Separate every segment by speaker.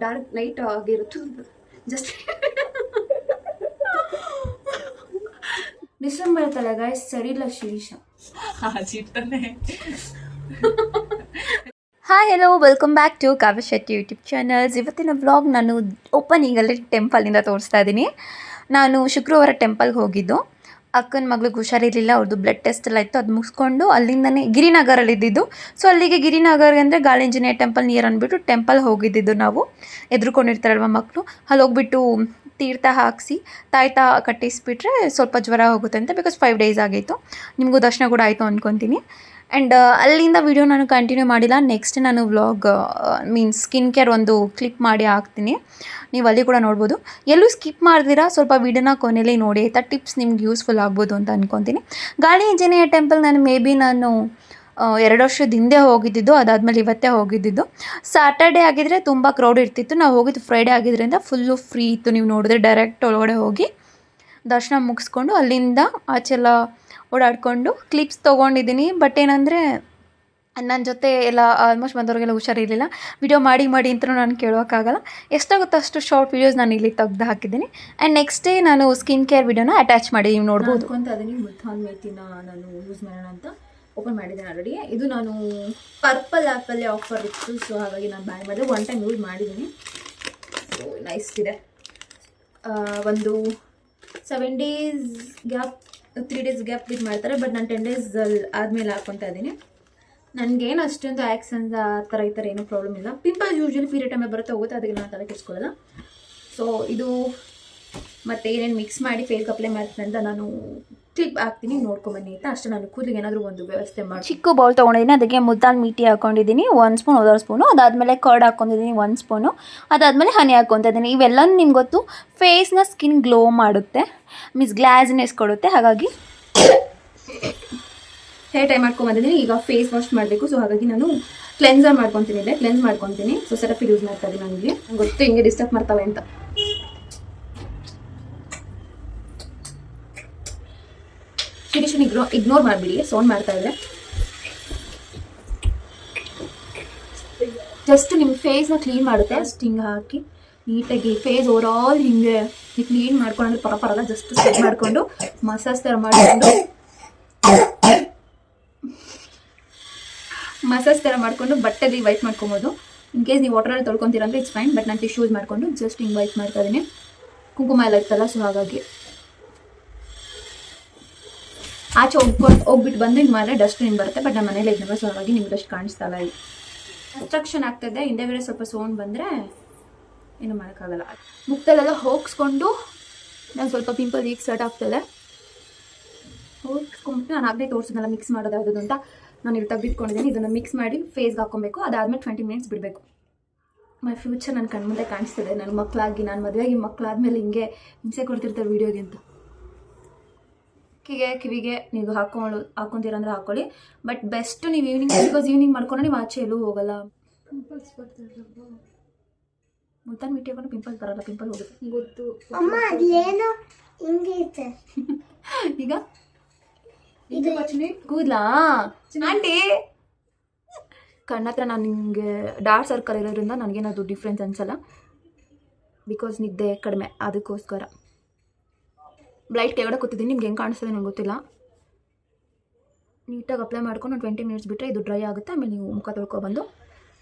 Speaker 1: Dark night ಆಗಿರುತ್ತೆ just disturb ಮಾಡ್ತಾಳೆ guys, ಸರಿ ಇಲ್ಲ Shirisha. Hi hello, welcome back to Kavya Shetty YouTube channels. ಇವತ್ತಿನ ವ್ಲಾಗ್ ನಾನು ಓಪನಿಂಗಲ್ಲಿ ಟೆಂಪಲಿಂದ ತೋರಿಸ್ತಾ ಇದ್ದೀನಿ. ನಾನು ಶುಕ್ರವಾರ ಟೆಂಪಲ್ಗೆ ಹೋಗಿದ್ದು. ಅಕ್ಕನ ಮಗಳಿಗೆ ಹುಷಾರಿರಲಿಲ್ಲ, ಅವ್ರದ್ದು ಬ್ಲಡ್ ಟೆಸ್ಟ್ ಎಲ್ಲ ಇತ್ತು. ಅದು ಮುಗಿಸ್ಕೊಂಡು ಅಲ್ಲಿಂದನೇ ಗಿರಿನಗರಲ್ಲಿ ಇದ್ದಿದ್ದು. ಸೊ ಅಲ್ಲಿಗೆ ಗಿರಿನಗರ್ ಅಂದರೆ ಗಾಳಿಂಜನೇಯ ಟೆಂಪಲ್ ನಿಯರ್ ಅಂದ್ಬಿಟ್ಟು ಟೆಂಪಲ್ ಹೋಗಿದ್ದಿದ್ದು ನಾವು. ಎದ್ರುಕೊಂಡಿರ್ತಾರಲ್ವ ಮಕ್ಕಳು, ಅಲ್ಲಿ ಹೋಗ್ಬಿಟ್ಟು ತೀರ್ಥ ಹಾಕಿಸಿ ತಾಯ್ತ ಕಟ್ಟಿಸ್ಬಿಟ್ರೆ ಸ್ವಲ್ಪ ಜ್ವರ ಹೋಗುತ್ತೆ ಅಂತ. ಬಿಕಾಸ್ 5 days ಆಗಿತ್ತು. ನಿಮಗೂ ದರ್ಶನ ಕೂಡ ಆಯಿತು ಅಂದ್ಕೊತೀನಿ. ಆ್ಯಂಡ್ ಅಲ್ಲಿಂದ ವಿಡಿಯೋ ನಾನು ಕಂಟಿನ್ಯೂ ಮಾಡಿಲ್ಲ. ನೆಕ್ಸ್ಟ್ ನಾನು ವ್ಲಾಗ್ ಮೀನ್ಸ್ ಸ್ಕಿನ್ ಕೇರ್ ಒಂದು ಕ್ಲಿಪ್ ಮಾಡಿ ಹಾಕ್ತೀನಿ, ನೀವು ಅಲ್ಲಿ ಕೂಡ ನೋಡ್ಬೋದು. ಎಲ್ಲೂ ಸ್ಕಿಪ್ ಮಾಡಿದಿರಾ ಸ್ವಲ್ಪ ವಿಡಿಯೋನ ಕೊನೆಯಲ್ಲಿ ನೋಡಿ ಆಯಿತಾ. ಟಿಪ್ಸ್ ನಿಮ್ಗೆ ಯೂಸ್ಫುಲ್ ಆಗ್ಬೋದು ಅಂತ ಅಂದ್ಕೊತೀನಿ. ಗಾಳಿ ಆಂಜನೇಯ ಟೆಂಪಲ್ ನಾನು ನಾನು 2 ವರ್ಷದ ಹಿಂದೆ ಹೋಗಿದ್ದಿದ್ದು. ಅದಾದಮೇಲೆ ಇವತ್ತೇ ಹೋಗಿದ್ದಿದ್ದು. ಸ್ಯಾಟರ್ಡೇ ಆಗಿದ್ದರೆ ತುಂಬ ಕ್ರೌಡ್ ಇರ್ತಿತ್ತು. ನಾವು ಹೋಗಿದ್ದು ಫ್ರೈಡೇ ಆಗಿದ್ದರಿಂದ ಫುಲ್ಲು ಫ್ರೀ ಇತ್ತು. ನೀವು ನೋಡಿದ್ರೆ ಡೈರೆಕ್ಟ್ ಒಳಗಡೆ ಹೋಗಿ ದರ್ಶನ ಮುಗಿಸ್ಕೊಂಡು ಅಲ್ಲಿಂದ ಆಚೆಲ್ಲ ಓಡಾಡಿಕೊಂಡು ಕ್ಲಿಪ್ಸ್ ತೊಗೊಂಡಿದ್ದೀನಿ. ಬಟ್ ಏನಂದರೆ ನನ್ನ ಜೊತೆ ಎಲ್ಲ ಆಲ್ಮೋಸ್ಟ್ ಬಂದವ್ರಿಗೆಲ್ಲ ಹುಷಾರಿರಲಿಲ್ಲ. ವಿಡಿಯೋ ಮಾಡಿ ಅಂತಲೂ ನಾನು ಕೇಳೋಕ್ಕಾಗಲ್ಲ. ಎಷ್ಟಾಗುತ್ತೋ ಅಷ್ಟು ಶಾರ್ಟ್ ವೀಡಿಯೋಸ್ ನಾನು ಇಲ್ಲಿ ತೆಗ್ದು ಹಾಕಿದ್ದೀನಿ. ಆ್ಯಂಡ್ ನೆಕ್ಸ್ಟ್ ಡೇ ನಾನು ಸ್ಕಿನ್ ಕೇರ್ ವಿಡಿಯೋನ ಅಟ್ಯಾಚ್ ಮಾಡಿ ನೀವು ನೋಡ್ಬೋದು ಅಂತ ಅದನ್ನು. ಮುಲ್ತಾನ್ ಮೇಥಿನ ನಾನು ಯೂಸ್ ಮಾಡೋಣ ಅಂತ ಓಪನ್ ಮಾಡಿದ್ದೇನೆ ಆಲ್ರೆಡಿ. ಇದು ನಾನು ಪರ್ಪಲ್ ಆ್ಯಪಲ್ಲೇ ಆಫರ್ ಇತ್ತು, ಸೊ ಹಾಗಾಗಿ ನಾನು ಬ್ಯಾನ್ ಮಾಡಿದೆ. 1 time ಯೂಸ್ ಮಾಡಿದ್ದೀನಿ. ಸೊ ನೈಸ್ ಇದೆ. ಒಂದು 7 days ಗ್ಯಾಪ್ 3 days ಗ್ಯಾಪ್ ಇದು ಮಾಡ್ತಾರೆ. ಬಟ್ ನಾನು 10 days ಆದಮೇಲೆ ಹಾಕ್ಕೊತಾ ಇದ್ದೀನಿ. ನನಗೇನು ಅಷ್ಟೊಂದು ಆ್ಯಕ್ಸನ್ಸ್ ಆ ಥರ ಈ ಥರ ಏನೂ ಪ್ರಾಬ್ಲಮ್ ಇಲ್ಲ. ಪಿಂಪಲ್ಸ್ ಯೂಶ್ವಲಿ ಪೀರಿಯಡ್ ಟೈಮಲ್ಲಿ ಬರುತ್ತೆ ಹೋಗುತ್ತೆ, ಅದಕ್ಕೆ ನಾನು ತಲೆ ಕೆಡಿಸ್ಕೊಳ್ಳಲ್ಲ. ಸೊ ಇದು ಮತ್ತು ಏನೇನು ಮಿಕ್ಸ್ ಮಾಡಿ ಫೇಸ್ಗೆ ಅಪ್ಲೈ ಮಾಡ್ತೀನಿ ಅಂತ ನಾನು ಕ್ಲಿಪ್ ಹಾಕ್ತೀನಿ, ನೋಡ್ಕೊಂಬನ್ನಿ ಆಯಿತಾ. ಅಷ್ಟೇ. ನಾನು ಕೂದಲಿಗೆ ಏನಾದರೂ ಒಂದು ವ್ಯವಸ್ಥೆ ಮಾಡಿ ಚಿಕ್ಕ ಬೌಲ್ ತೊಗೊಂಡಿದ್ದೀನಿ, ಅದಕ್ಕೆ ಮುಲ್ತಾನ್ ಮಿಟ್ಟಿ ಹಾಕ್ಕೊಂಡಿದ್ದೀನಿ 1 ಸ್ಪೂನ್ 1.5 ಸ್ಪೂನು. ಅದಾದಮೇಲೆ ಕರ್ಡ್ ಹಾಕ್ಕೊಂಡಿದ್ದೀನಿ 1 ಸ್ಪೂನು. ಅದಾದಮೇಲೆ ಹನಿ ಹಾಕ್ಕೊತಾ ಇದ್ದೀನಿ. ಇವೆಲ್ಲನೂ ನಿಮ್ಗೆ ಗೊತ್ತು, ಫೇಸ್ನ ಸ್ಕಿನ್ ಗ್ಲೋ ಮಾಡುತ್ತೆ, ಮೀನ್ಸ್ ಗ್ಲಾಸ್ನೆಸ್ ಕೊಡುತ್ತೆ. ಹಾಗಾಗಿ ಹೇರ್ ಟೈ ಮಾಡ್ಕೊಂಬಂದಿದ್ದೀನಿ. ಈಗ ಫೇಸ್ ವಾಶ್ ಮಾಡಬೇಕು. ಸೊ ಹಾಗಾಗಿ ನಾನು ಕ್ಲೆನ್ಸರ್ ಮಾಡ್ಕೊತೀನಿ, ಇಲ್ಲೇ ಕ್ಲೆನ್ಸ್ ಮಾಡ್ಕೊತೀನಿ. ಸೊ ಸೆಟಫಿಲ್ ಯೂಸ್ ಮಾಡ್ತಾ ಇದ್ದೀನಿ. ನನಗೆ ಗೊತ್ತು ಹಿಂಗೆ ಡಿಸ್ಟರ್ಬ್ ಮಾಡ್ತಾವೆ ಅಂತ. ಶಿರೀಷನ್ ಇಗ್ನೋರ್ ಮಾಡಿಬಿಡಿ, ಸೌಂಡ್ ಮಾಡ್ತಾ ಇದ್ರೆ. ಜಸ್ಟ್ ನಿಮ್ಮ ಫೇಸ್ನ ಕ್ಲೀನ್ ಮಾಡುತ್ತೆ. ಅಷ್ಟು ಹಿಂಗೆ ಹಾಕಿ ನೀಟಾಗಿ ಫೇಸ್ ಓವರಾಲ್ ಹಿಂಗೆ ಕ್ಲೀನ್ ಮಾಡ್ಕೊಂಡ್ರೆ ಪರಲ್ಲ. ಜಸ್ಟ್ ಸ್ಪ್ರೆಡ್ ಮಾಡಿಕೊಂಡು ಮಸಾಜ್ ಥರ ಮಾಡಿಕೊಂಡು ಬಟ್ಟೆಲಿ ವೈಪ್ ಮಾಡ್ಕೊಬೋದು. ಇನ್ ಕೇಸ್ ನೀವು ವಾಟರಲ್ಲಿ ತೊಳ್ಕೊತೀರ ಅಂದರೆ ಇಟ್ಸ್ ಫೈನ್. ಬಟ್ ನಾನು ಟಿಶ್ಯೂ ಯೂಸ್ ಮಾಡಿಕೊಂಡು ಜಸ್ಟ್ ಹಿಂಗೆ ವೈಪ್ ಮಾಡ್ತಾ ಇದ್ದೀನಿ. ಕುಂಕುಮ ಎಲ್ಲ ಇರ್ತಲ್ಲ, ಸೊ ಹಾಗಾಗಿ ಆಚೆ ಹೋಗ್ಬಿಟ್ಟು ಬಂದು ಹಿಂಗೆ ಮಾಡಿದ್ರೆ ಡಸ್ಟ್ಬಿನ್ ಬರುತ್ತೆ. ಬಟ್ ನಮ್ಮ ಮನೇಲಿ ಇದ್ದಾಗ ಸೊ ಹಾಗಾಗಿ ನಿಮ್ಗೆ ಡಸ್ಟ್ ಕಾಣಿಸ್ತಲ್ಲ. ಇಲ್ಲಿ ಕನ್ಸ್ಟ್ರಕ್ಷನ್ ಆಗ್ತದೆ, ಹಿಂದೆ ಬೇರೆ ಸ್ವಲ್ಪ ಸೌಂಡ್ ಬಂದರೆ ಏನು ಮಾಡೋಕ್ಕಾಗಲ್ಲ. ಮುಕ್ತಲೆಲ್ಲ ಹೋಗಿಸ್ಕೊಂಡು ನಾನು ಸ್ವಲ್ಪ ಪಿಂಪಲ್ ಈಗ ಸ್ಟಾರ್ಟ್ ಆಗ್ತದೆ. ಹೋಗಿಸ್ಕೊಂಡ್ಬಿಟ್ಟು ನಾನು ಆಗಲೇ ತೋರಿಸಿದ್ನಲ್ಲ ಮಿಕ್ಸ್ ಮಾಡೋದು ಯಾವುದದು ಅಂತ. ನಾನು ಇಲ್ಲಿ ತೆಗೆದಿಟ್ಕೊಂಡಿದ್ದೀನಿ. ಇದನ್ನು ಮಿಕ್ಸ್ ಮಾಡಿ ಫೇಸ್ಗೆ ಹಾಕ್ಕೊಬೇಕು. ಅದಾದಮೇಲೆ 20 minutes ಬಿಡಬೇಕು. ಮೈ ಫ್ಯೂಚರ್ ನನ್ನ ಕಣ್ಮುಂದೆ ಕಾಣಿಸ್ತಿದೆ. ನನ್ನ ಮಕ್ಕಳಾಗಿ, ನಾನು ಮದುವೆಯಾಗಿ ಮಕ್ಕಳಾದ್ಮೇಲೆ ಹಿಂಗೆ ಹಿಂಸೆ ಕೊಡ್ತಿರ್ತಾರೆ ವೀಡಿಯೋಗೆ ಅಂತ. ಕಿವಿಗೆ ನೀವು ಹಾಕ್ಕೊಂತೀರಂದ್ರೆ ಹಾಕ್ಕೊಳ್ಳಿ. ಬಟ್ ಬೆಸ್ಟ್ ನೀವು ಈವ್ನಿಂಗ್, ಬಿಕಾಸ್ ಈವ್ನಿಂಗ್ ಮಾಡ್ಕೊಂಡು ನೀವು ಆಚೆ ಎಲ್ಲೂ ಹೋಗಲ್ಲ. ಪಿಂಪಲ್ಸ್ ಬರ್ತಾರೆ. ಮುಲ್ತಾನ್ ಮಿಟ್ಟಿ ಹಾಕೊಂಡು ಪಿಂಪಲ್ಸ್ ಬರಲ್ಲ, ಪಿಂಪಲ್ ಹೋಗುತ್ತೆ ಗೊತ್ತು. ಈಗ ಇದು ಕೂದಲಾ ಆಂಟಿ ಕಣ್ಣತ್ರ ನಾನು ನಿಮಗೆ ಡಾರ್ಕ್ ಸರ್ಕಲ್ ಇರೋದ್ರಿಂದ ನನಗೇನದು ಡಿಫ್ರೆನ್ಸ್ ಅನ್ಸಲ್ಲ. ಬಿಕಾಸ್ ನಿದ್ದೆ ಕಡಿಮೆ, ಅದಕ್ಕೋಸ್ಕರ ಬ್ಲೈಟ್ ಕೆಳಗಡೆ ಕೂತಿದ್ದೀನಿ. ನಿಮ್ಗೆ ಹೆಂಗೆ ಕಾಣಿಸ್ತದೆ ನನಗೆ ಗೊತ್ತಿಲ್ಲ. ನೀಟಾಗಿ ಅಪ್ಲೈ ಮಾಡ್ಕೊಂಡು 20 minutes ಬಿಟ್ಟರೆ ಇದು ಡ್ರೈ ಆಗುತ್ತೆ. ಆಮೇಲೆ ನೀವು ಮುಖ ತೊಳ್ಕೊಬಂದು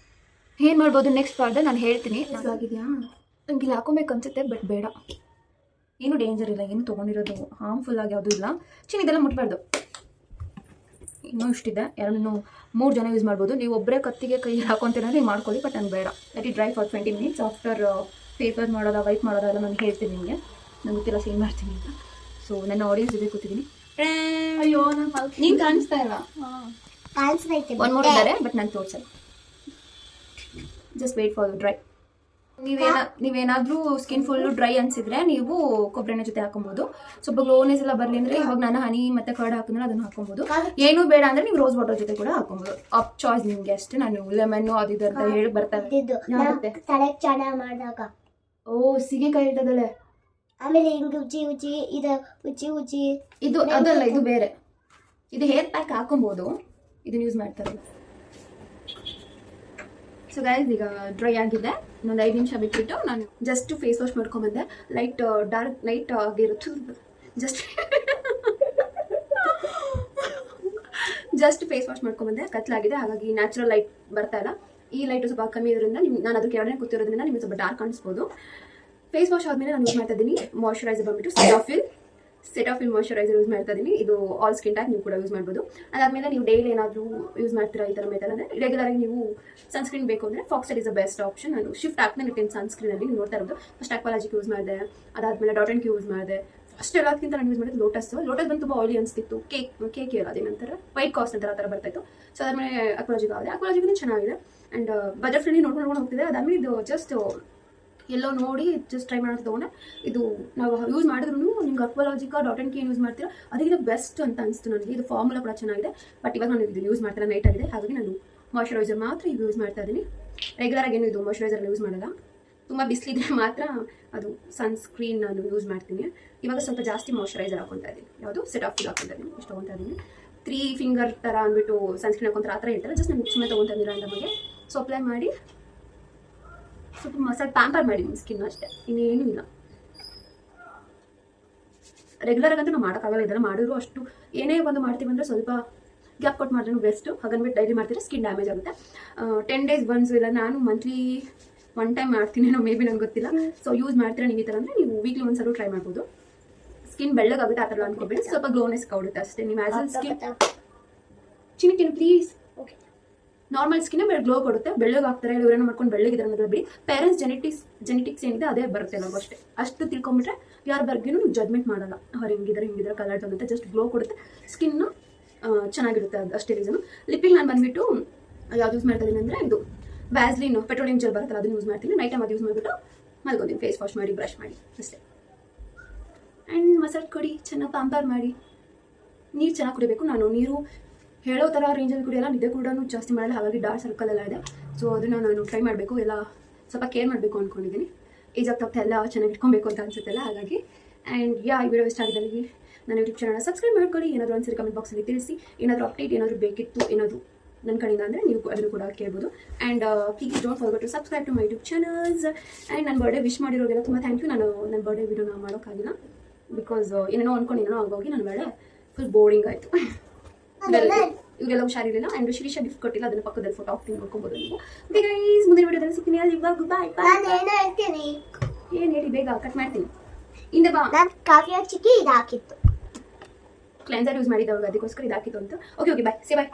Speaker 1: ಏನು ಮಾಡ್ಬೋದು ನೆಕ್ಸ್ಟ್ ಪಾರ್ಟ್ ನಾನು ಹೇಳ್ತೀನಿ. ಆಗಿದೆಯಾ ನನಗೆ ಇಲ್ಲಿ ಹಾಕೊಬೇಕು ಅನ್ಸುತ್ತೆ, ಬಟ್ ಬೇಡ. ಏನೂ ಡೇಂಜರ್ ಇಲ್ಲ, ಏನು ತೊಗೊಂಡಿರೋದು ಹಾರ್ಮ್ಫುಲ್ ಆಗಿ ಯಾವುದೂ ಇಲ್ಲ. ಇದೆಲ್ಲ ಮುಟ್ಬಾರ್ದು. ಇನ್ನೂ ಇಷ್ಟಿದೆ. 3 ಜನ ಯೂಸ್ ಮಾಡ್ಬೋದು. ನೀವು ಒಬ್ಬರೇ ಕತ್ತಿಗೆ ಕೈ ಹಾಕೊತೀರಂದ್ರೆ ನೀವು ಮಾಡ್ಕೊಳ್ಳಿ. ಬಟ್ ನನಗೆ ಬೇಡ. Let it dry for 20 minutes. After face ಮಾಡೋದ ವೈಪ್ ಮಾಡೋದೆಲ್ಲ ನಾನು ಹೇಳ್ತೀನಿ ನಿಮಗೆ. ನಂಗೆ ಗೊತ್ತಿಲ್ಲ ಸೇಮ್ ಮಾಡ್ತೀನಿ ಅಂತ. ಸೊ ನನ್ನ ಆಡಿಯನ್ಸ್ ಜೊತೆ ಕೂತಿದ್ದೀನಿ. ಅಯ್ಯೋ ನೀನು ಕಾಣಿಸ್ತಾ ಇಲ್ಲ. 1 more ಇದ್ದಾರೆ, ಬಟ್ ನಾನು ತೋರಿಸಲ್ಲ. Just wait for dry. ನೀವೇನಾದರೂ ಸ್ಕಿನ್ ಫುಲ್ಲು ಡ್ರೈ ಅನಿಸಿದ್ರೆ ನೀವು ಕೊಬ್ಬರಿ ಎಣ್ಣೆ ಜೊತೆ ಹಾಕೊಬೋದು. ಸ್ವಲ್ಪ ಗ್ಲೋನೆಸ್ ಎಲ್ಲ ಬರಲಿ ಅಂದರೆ ಇವಾಗ ನಾನು ಹನಿ ಮತ್ತು ಕರ್ಡ್ ಹಾಕಿದ್ರೆ ಅದನ್ನು ಹಾಕೊಬೋದು. ಏನೂ ಬೇಡ ಅಂದರೆ ನೀವು ರೋಸ್ ವಾಟರ್ ಜೊತೆ ಕೂಡ ಹಾಕೊಬೋದು. ಅಪ್ ಚಾಯ್ಸ್ ನಿಮಗೆ ಅಷ್ಟೇ. ನಾನು ಲೆಮನ್ನು ಅದು ಇದು ಅಂತ ಹೇಳಿ ಬರ್ತಾರೆ. ಓ ಸೀಗೆಕಾಯಿ ಇರ್ತದಲ್ಲೇ. ಆಮೇಲೆ ಹಿಂಗೆ ಇದು ಅದಲ್ಲ, ಇದು ಬೇರೆ. ಇದು ಹೇರ್ ಪ್ಯಾಕ್ ಹಾಕೊಬೋದು. ಇದನ್ನ ಯೂಸ್ ಮಾಡ್ತಾರೆ. ಸೊ ಗೈಸ್ ಈಗ ಡ್ರೈ ಆಗಿದೆ. ಇನ್ನೊಂದು 5 ನಿಮಿಷ ಬಿಟ್ಬಿಟ್ಟು ನಾನು ಜಸ್ಟ್ ಫೇಸ್ ವಾಶ್ ಮಾಡ್ಕೊಂಬಂದೆ. ಲೈಟ್ ಡಾರ್ಕ್ ನೈಟ್ ಆಗಿರುತ್ತೆ, ಜಸ್ಟ್ ಫೇಸ್ ವಾಶ್ ಮಾಡ್ಕೊಂಬಂದೆ. ಕತ್ಲಾಗಿದೆ, ಹಾಗಾಗಿ ನ್ಯಾಚುರಲ್ ಲೈಟ್ ಬರ್ತಾ ಇಲ್ಲ. ಈ ಲೈಟು ಸ್ವಲ್ಪ ಕಮ್ಮಿ ಇರೋದ್ರಿಂದ ನಾನು ಅದ್ರ ಕೆಳಗಡೆ ಕೂತಿರೋದ್ರಿಂದ ನಿಮಗೆ ಸ್ವಲ್ಪ ಡಾರ್ಕ್ ಕಾಣಿಸ್ಬೋದು. ಫೇಸ್ ವಾಶ್ ಆದಮೇಲೆ ನಾನು ಯೂಸ್ ಮಾಡ್ತಾ ಇದ್ದೀನಿ ಮಾಯ್ಶ್ಚರೈಸರ್ ಬಂದ್ಬಿಟ್ಟು ಸೆಟಾಫಿಲ್ ಮಾಯ್ಶ್ಚರೈಸರ್ ಯೂಸ್ ಮಾಡ್ತಾ ಇದ್ದೀನಿ. ಇದು ಆಲ್ ಸ್ಕಿನ್ ಟೈಪ್, ನೀವು ಕೂಡ ಯೂಸ್ ಮಾಡ್ಬೋದು. ಅದಾದಮೇಲೆ ನೀವು ಡೈಲಿ ಏನಾದರೂ ಯೂಸ್ ಮಾಡ್ತೀರಾ ಈ ಥರ ಮೆಥಡ್ ಅಂದರೆ, ರೆಗ್ಯುಲರ್ ಆಗಿ ನೀವು ಸನ್ಸ್ಕ್ರೀನ್ ಬೇಕು ಅಂದರೆ ಫಾಕ್ಸೆಲ್ ಇಸ್ ದ ಬೆಸ್ಟ್ ಆಪ್ಷನ್. ನಾನು ಶಿಫ್ಟ್ ಆಗ್ತಾನೆ ಇರ್ತೀನಿ ಸನ್ಸ್ಕ್ರೀನಲ್ಲಿ. ನೀವು ನೋಡ್ತಾ ಇರೋದು ಫಸ್ಟ್ ಅಕ್ವಾಲಜಿಕ್ ಯೂಸ್ ಮಾಡಿದೆ, ಅದಾದಮೇಲೆ ಡಾಟ್ ಆ್ಯಂಡ್ ಕ್ಯೂ ಯೂಸ್ ಮಾಡಿದೆ. ಫಸ್ಟ್ ಎಲ್ಲದಕ್ಕಿಂತ ನಾನು ಯೂಸ್ ಮಾಡಿದ್ದು ಲೋಟಸ್ ಬಂದು ತುಂಬ ಆಯಿಲಿ ಅನಿಸ್ತಿತ್ತು. ಕೇಕ್ ಇರೋದು ಅದೇನಂತಾರೆ ವೈಟ್ ಕಾಸ್ಟ್ ಅಂತಾರೆ, ಆ ಥರ ಬರ್ತಾಯಿತ್ತು. ಸೊ ಅದಾದಮೇಲೆ ಅಕ್ವಾಲಜಿಕ್ ಆಗಿದೆ. ಅಕ್ವಾಲಜಿಕ್ ಚೆನ್ನಾಗಿದೆ ಆ್ಯಂಡ್ ಬಜೆಟ್ ಫ್ರೆಂಡ್ಲಿ ನೋಡ್ಕೊಂಡು ಹೋಗ್ತಿದೆ. ಅದಾದಮೇಲೆ ಇದು ಜಸ್ಟ್ ಎಲ್ಲೋ ನೋಡಿ ಜಸ್ಟ್ ಟ್ರೈ ಮಾಡೋದು ತೊಗೊಂಡೆ. ಇದು ನಾವು ಯೂಸ್ ಮಾಡಿದ್ರು ನಿಮ್ಗೆ ಅಕ್ವಾಲಜಿಕ ಡಾಟ್ ಆ್ಯಂಡ್ ಕ್ಯೂ ಯೂಸ್ ಮಾಡ್ತೀರಾ, ಅದಕ್ಕಿಂತ ಬೆಸ್ಟ್ ಅಂತ ಅನಿಸ್ತು ನನಗೆ. ಇದು ಫಾರ್ಮುಲಾ ಕೂಡ ಚೆನ್ನಾಗಿದೆ, ಬಟ್ ಇವಾಗ ನಾನು ಇದು ಯೂಸ್ ಮಾಡ್ತಾರೆ ನೈಟ್ ಆಗಿದೆ, ಹಾಗಾಗಿ ನಾನು ಮಾಯ್ಶ್ಚರೈಸರ್ ಮಾತ್ರ ಇದು ಯೂಸ್ ಮಾಡ್ತಾ ಇದ್ದೀನಿ. ರೆಗ್ಯುಲರ್ ಆಗಿ ಏನು ಇದು ಮಾಯ್ಶ್ಚರೈಸರ್ ಯೂಸ್ ಮಾಡಲ್ಲ. ತುಂಬ ಬಿಸಿಲಿದ್ರೆ ಮಾತ್ರ ಅದು ಸನ್ಸ್ಕ್ರೀನ್ ನಾನು ಯೂಸ್ ಮಾಡ್ತೀನಿ. ಇವಾಗ ಸ್ವಲ್ಪ ಜಾಸ್ತಿ ಮಾಯ್ಶ್ಚರೈಸರ್ ಹಾಕೊತಾ ಇದ್ದೀನಿ. ಯಾವುದು ಸೆಟಾಫಿಲ್ ಹಾಕೊತಾ ಇದ್ದೀನಿ, ಇಷ್ಟು ತೊಗೊತಾ ಇದ್ದೀನಿ. 3 ಫಿಂಗರ್ ಥರ ಅಂದ್ಬಿಟ್ಟು ಸನ್ಸ್ಕ್ರೀನ್ ಹಾಕೊಂತಾರೆ, ಆ ಥರ ಹೇಳ್ತಾರೆ. ಜಸ್ಟ್ ನಾನು ಸುಮ್ಮನೆ ತೊಗೊತಾ ಇದ್ದೀನಿ ನಮಗೆ. ಸೊ ಅಪ್ಲೈ ಮಾಡಿ ಸ್ವಲ್ಪ ಮಸಾಜ್ ಪ್ಯಾಂಪರ್ ಮಾಡಿ ನಿಮ್ಮ ಸ್ಕಿನ್ ಅಷ್ಟೇ, ಇನ್ನೇನು ಇಲ್ಲ. ರೆಗ್ಯುಲರ್ ಆಗಂತೂ ನಾವು ಮಾಡೋಕ್ಕಾಗಲ್ಲ, ಇದೆಲ್ಲ ಮಾಡಿದ್ರು ಅಷ್ಟು ಏನೇ ಒಂದು ಮಾಡ್ತೀವಿ ಅಂದರೆ ಸ್ವಲ್ಪ ಗ್ಯಾಪ್ ಕೊಟ್ಟು ಮಾಡಿದ್ರು ಬೆಸ್ಟು. ಹಾಗಂದ್ಬಿಟ್ಟು ಡೈಲಿ ಮಾಡ್ತಿದ್ರೆ ಸ್ಕಿನ್ ಡ್ಯಾಮೇಜ್ ಆಗುತ್ತೆ. 10 days ಒನ್ಸ್ ಇಲ್ಲ, ನಾನು ಮಂತ್ಲಿ 1 time ಮಾಡ್ತೀನಿ, ಮೇ ಬಿ ನನಗೆ ಗೊತ್ತಿಲ್ಲ. ಸೊ ಯೂಸ್ ಮಾಡ್ತೀರಾ ನೀವು ಈ ಥರ ಅಂದರೆ ನೀವು ವೀಕ್ಲಿ ಒಂದ್ಸಲ ಟ್ರೈ ಮಾಡ್ಬೋದು. ಸ್ಕಿನ್ ಬೆಳ್ಳಗಾಗುತ್ತೆ ಆ ಥರ ಅನ್ಕೋಬೇಡಿ, ಸ್ವಲ್ಪ ಗ್ಲೋನೆಸ್ ಕೊಡುತ್ತೆ ಅಷ್ಟೇ. ನೀವು ಆ್ಯಸ್ ಅನ್ ಸ್ಕಿನ್ ಚಿನ್ನ ಪ್ಲೀಸ್ ನಾರ್ಮಲ್ ಸ್ಕಿನ್ ಗ್ಲೋ ಕೊಡುತ್ತೆ. ಬೆಳ್ಳಗಾಗ್ತಾರೆ, ಇವರೇನೋ ಮಾಡ್ಕೊಂಡು ಬೆಳ್ಳಗಿದ್ದಾರೆ ಅನ್ನೋದು ಬಿಡಿ. ಪೇರೆಂಟ್ಸ್ ಜೆನೆಟಿಕ್ಸ್ ಏನಿದೆ ಅದೇ ಬರುತ್ತೆ ನಮಗೂ ಅಷ್ಟೇ. ಅಷ್ಟು ತಿಳ್ಕೊಂಬಿಟ್ರೆ ಯಾರ ಬಗ್ಗೆನೂ ನೀವು ಜಡ್ಮೆಂಟ್ ಮಾಡಲ್ಲ, ಅವ್ರು ಹಿಂಗಿದ್ದಾರೆ ಕಲರ್ ಅಂತ. ಜಸ್ಟ್ ಗ್ಲೋ ಕೊಡುತ್ತೆ, ಸ್ಕಿನ್ನು ಚೆನ್ನಾಗಿರುತ್ತೆ, ಅದು ಅಷ್ಟೇ ರೀಸನು. ಲಿಪ್ಪಿಂಗ್ ನಾನು ಬಂದುಬಿಟ್ಟು ಯಾವ್ದು ಯೂಸ್ ಮಾಡ್ತಾ ಇದ್ದೀನಿ ಅಂದರೆ ಇದು ವ್ಯಾಸ್ಲಿನ್ ಪೆಟ್ರೋಲಿಯಂ ಜೆಲ್ ಬರುತ್ತಲ್ಲ, ಅದನ್ನು ಯೂಸ್ ಮಾಡ್ತೀನಿ. ನೈಟ್ ಟೈಮ್ ಅದು ಯೂಸ್ ಮಾಡಿಬಿಟ್ಟು ಮಲ್ಕೊತೀನಿ, ಫೇಸ್ ವಾಶ್ ಮಾಡಿ ಬ್ರಷ್ ಮಾಡಿ ಅಷ್ಟೇ. ಆ್ಯಂಡ್ ಮಸಾಜ್ ಕೊಡಿ, ಚೆನ್ನಾಗಿ ಪ್ಯಾಂಪರ್ ಮಾಡಿ. ನೀರು ಚೆನ್ನಾಗಿ ಕುಡಿಬೇಕು. ನಾನು ನೀರು ಹೇಳೋ ಥರ ರೇಂಜಲ್ಲಿ ಕುಡಿಯಲ್ಲ, ನಿದ್ದೆ ಕೂಡ ಜಾಸ್ತಿ ಮಾಡಲ್ಲ, ಹಾಗಾಗಿ ಡಾರ್ಕ್ ಸರ್ಕಲ್ ಎಲ್ಲ ಇದೆ. ಸೊ ಅದನ್ನು ನಾನು ಟ್ರೈ ಮಾಡಬೇಕು, ಎಲ್ಲ ಸ್ವಲ್ಪ ಕೇರ್ ಮಾಡಬೇಕು ಅಂದ್ಕೊಂಡಿದ್ದೀನಿ. ಏಜ್ ಆಗ್ತಾ ಎಲ್ಲ ಚೆನ್ನಾಗಿ ಇಟ್ಕೊಬೇಕು ಅಂತ ಅನ್ಸುತ್ತಲ್ಲ, ಹಾಗಾಗಿ. ಆ್ಯಂಡ್ ಈ ವಿಡಿಯೋ ಇಷ್ಟ ಆಗಿದ್ದಲ್ಲಿ ನನ್ನ ಯೂಟ್ಯೂಬ್ ಚಾನಲ್ನ ಸಬ್ಸ್ಕ್ರೈಬ್ ಮಾಡ್ಕೊಳ್ಳಿ. ಏನಾದರೂ ಅನ್ಸಿದ್ರೆ ಕಮೆಂಟ್ ಬಾಕ್ಸಲ್ಲಿ ತಿಳಿಸಿ. ಏನಾದರೂ ಅಪ್ಡೇಟ್ ಏನಾದರೂ ಬೇಕಿತ್ತು ಏನಾದರೂ ನನ್ನ ಕಡೆಯಿಂದ ಅಂದರೆ ನೀವು ಅದನ್ನು ಕೂಡ ಕೇಳ್ಬೋದು. And please don't forget to subscribe to my YouTube channels. And ನನ್ನ ಬರ್ಡೇ ವಿಶ್ ಮಾಡಿರೋರಿಗೆಲ್ಲ ತುಂಬ ಥ್ಯಾಂಕ್ ಯು. ನಾನು ನನ್ನ ಬರ್ಡೇ ವಿಡಿಯೋನ ಮಾಡೋಕ್ಕಾಗಿಲ್ಲ, ಬಿಕಾಸ್ ಏನೇನೋ ಅಂದ್ಕೊಂಡು ಏನೇನೋ ಆಗೋಗಿ ನನ್ನ ಬರ್ಡೇ ಫುಲ್ ಬೋರಿಂಗ್ ಆಯಿತು. ಇವರೆಲ್ಲ ಹುಷಾರಿರಲಿಲ್ಲ. ಆ್ಯಂಡ್ ಶಿರೀಷ ಗಿಫ್ಟ್ ಕೊಟ್ಟಿಲ್ಲ, ಅದನ್ನ ಪಕ್ಕದಲ್ಲಿ ಫೋಟೋ ಹಾಕ್ತೀನಿ, ನೋಡ್ಕೊಬೋದು ನೀವು. ಗೈಸ್ ಮುಂದಿನ ವಿಡಿಯೋದಲ್ಲಿ ಸಿಗ್ತೀನಿ. ಅಲ್ಲಿ ಇವಾಗ ಬಾಯ್ ಏನು ಹೇಳಿ, ಬೇಗ ಕಟ್ ಮಾಡ್ತೀನಿ. ಇಂದ ಬಾ.
Speaker 2: ಕಾವ್ಯ ಚಿಕ್ಕಿ ಇದಾಕಿತ್ತು,
Speaker 1: ಕ್ಲೆನ್ಸರ್ ಯೂಸ್ ಮಾಡಿದ್ದವಾಗ ಅದಕ್ಕೋಸ್ಕರ ಇದಾಕಿತ್ತು ಅಂತ. ಓಕೆ ಬಾಯ್, ಸೇ ಬಾಯ್.